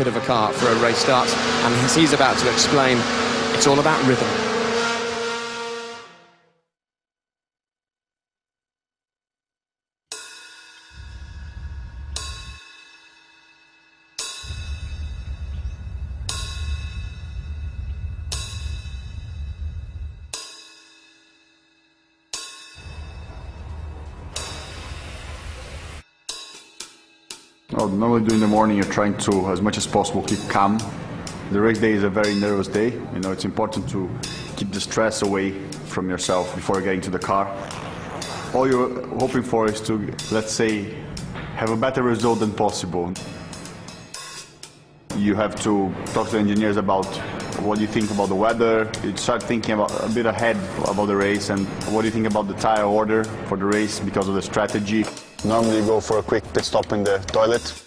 cockpit of a car for a race start, and as he's about to explain, it's all about rhythm. Well, normally during the morning you're trying to, as much as possible, keep calm. The race day is a very nervous day. You know, it's important to keep the stress away from yourself before getting to the car. All you're hoping for is to, let's say, have a better result than possible. You have to talk to the engineers about what you think about the weather. You start thinking about a bit ahead about the race, and what do you think about the tire order for the race because of the strategy. Normally you go for a quick pit stop in the toilet.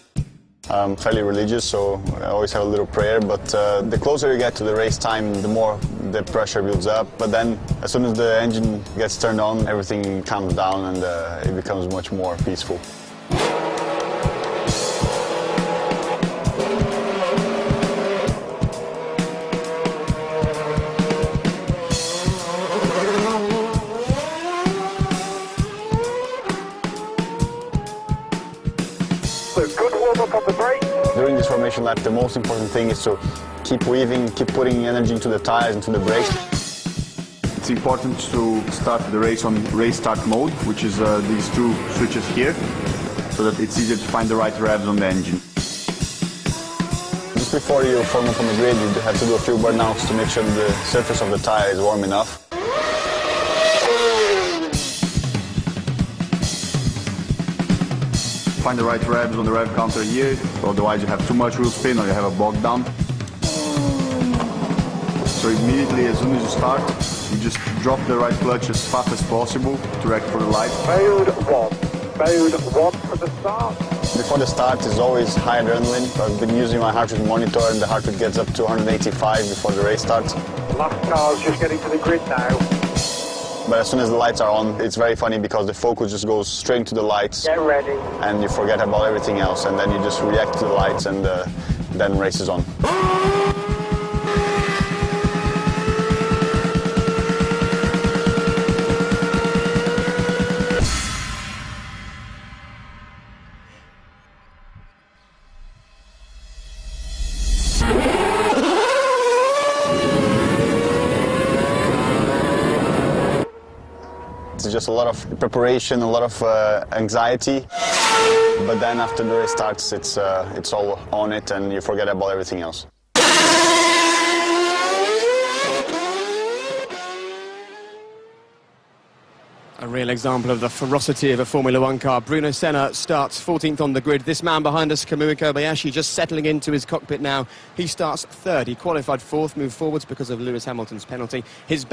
I'm fairly religious, so I always have a little prayer, but the closer you get to the race time, the more the pressure builds up. But then, as soon as the engine gets turned on, everything calms down and it becomes much more peaceful. During this formation lap, the most important thing is to keep weaving, keep putting energy into the tires, into the brakes. It's important to start the race on race start mode, which is these two switches here, so that it's easier to find the right revs on the engine. Just before you form up on the grid, you have to do a few burnouts to make sure the surface of the tire is warm enough. Find the right revs on the rev counter here, otherwise you have too much wheel spin or you have a bog down. So immediately, as soon as you start, you just drop the right clutch as fast as possible to react for the light. Mode 1 for the start. Before the start is always high adrenaline. I've been using my heart rate monitor and the heart rate gets up to 185 before the race starts. The last car's just getting to the grid now. But as soon as the lights are on, it's very funny because the focus just goes straight into the lights. Get ready. And you forget about everything else, and then you just react to the lights, and then race is on. It's just a lot of preparation, a lot of anxiety, but then after the race starts, it's all on it and you forget about everything else. A real example of the ferocity of a Formula One car. Bruno Senna starts 14th on the grid. This man behind us, Kamui Kobayashi, just settling into his cockpit now. He starts third. He qualified fourth, moved forwards because of Lewis Hamilton's penalty. His